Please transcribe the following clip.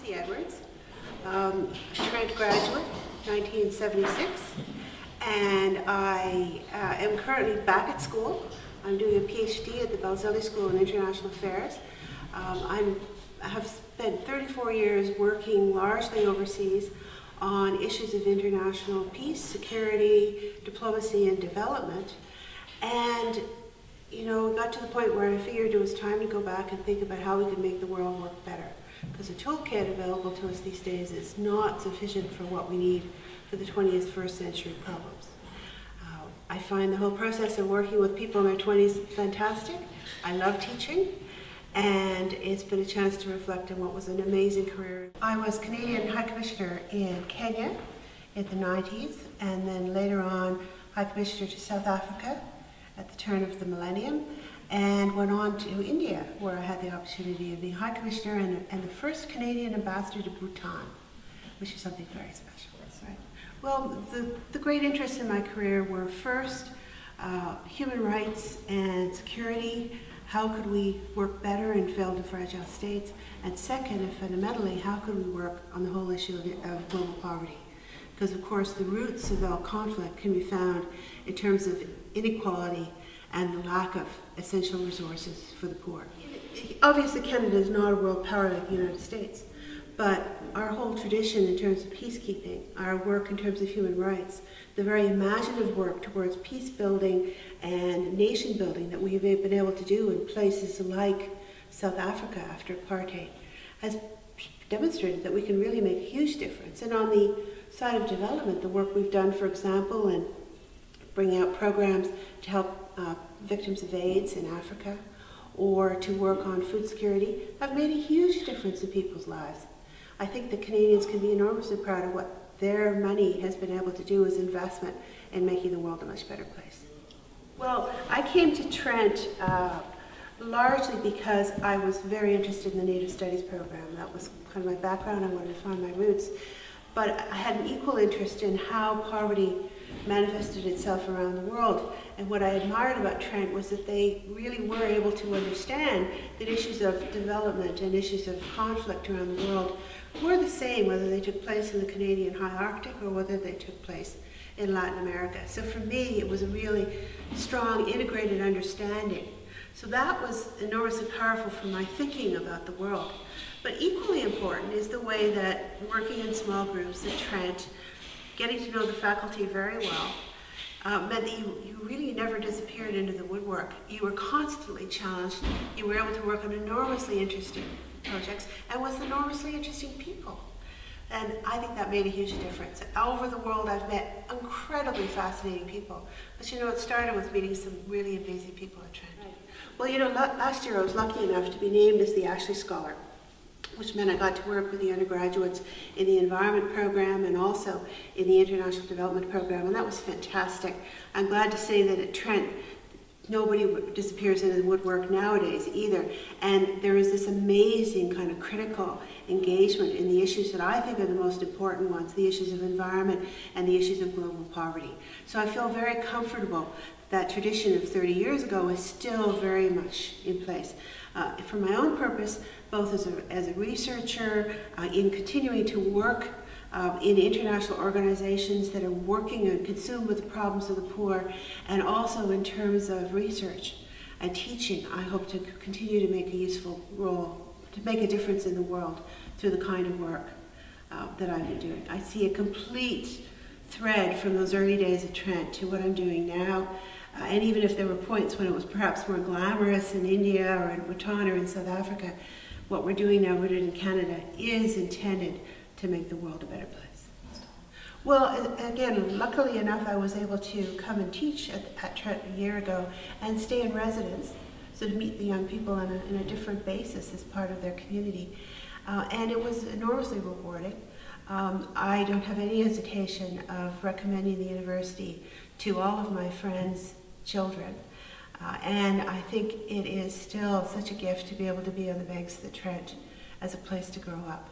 Lucie Edwards, Trent graduate, 1976, and I am currently back at school. I'm doing a PhD at the Belzelli School in International Affairs. I have spent 34 years working largely overseas on issues of international peace, security, diplomacy, and development. And we got to the point where I figured it was time to go back and think about how we could make the world work better. Because the toolkit available to us these days is not sufficient for what we need for the 21st century problems. I find the whole process of working with people in their 20s fantastic. I love teaching, and it's been a chance to reflect on what was an amazing career. I was Canadian High Commissioner in Kenya in the 90s, and then later on High Commissioner to South Africa at the turn of the millennium, and went on to India, where I had the opportunity of being High Commissioner and the first Canadian ambassador to Bhutan, which is something very special. Right? Well, the great interests in my career were first human rights and security. How could we work better in failed and fragile states? And second, and fundamentally, how could we work on the whole issue of global poverty? Because of course the roots of all conflict can be found in terms of inequality and the lack of essential resources for the poor. Obviously Canada is not a world power like the United States, but our whole tradition in terms of peacekeeping, our work in terms of human rights, the very imaginative work towards peace building and nation building that we've been able to do in places like South Africa after apartheid has demonstrated that we can really make a huge difference. And on the side of development, the work we've done, for example, in bringing out programs to help victims of AIDS in Africa, or to work on food security, have made a huge difference in people's lives. I think the Canadians can be enormously proud of what their money has been able to do as investment in making the world a much better place. Well, I came to Trent largely because I was very interested in the Native Studies program. That was kind of my background. I wanted to find my roots. But I had an equal interest in how poverty manifested itself around the world. And what I admired about Trent was that they really were able to understand that issues of development and issues of conflict around the world were the same, whether they took place in the Canadian High Arctic or whether they took place in Latin America. So for me, it was a really strong, integrated understanding. So that was enormously powerful for my thinking about the world. But equally important is the way that working in small groups at Trent, getting to know the faculty very well, meant that you really never disappeared into the woodwork. You were constantly challenged. You were able to work on enormously interesting projects and with enormously interesting people. And I think that made a huge difference. Over the world, I've met incredibly fascinating people. But it started with meeting some really amazing people at Trent. Right. Well, last year I was lucky enough to be named as the Ashley Scholar, which meant I got to work with the undergraduates in the environment program and also in the international development program, and that was fantastic. I'm glad to say that at Trent, nobody disappears into the woodwork nowadays either, and there is this amazing kind of critical engagement in the issues that I think are the most important ones, the issues of environment and the issues of global poverty. So I feel very comfortable that tradition of 30 years ago is still very much in place. For my own purpose, both as a researcher, in continuing to work in international organizations that are working and consumed with the problems of the poor, and also in terms of research and teaching, I hope to continue to make a useful role, to make a difference in the world through the kind of work that I've been doing. I see a complete thread from those early days at Trent to what I'm doing now. And even if there were points when it was perhaps more glamorous in India or in Bhutan or in South Africa, what we're doing now rooted in Canada is intended to make the world a better place. Well, again, luckily enough, I was able to come and teach at Trent a year ago and stay in residence, so to meet the young people on a different basis as part of their community. And it was enormously rewarding. I don't have any hesitation of recommending the university to all of my friends' children. And I think it is still such a gift to be able to be on the banks of the Trent as a place to grow up.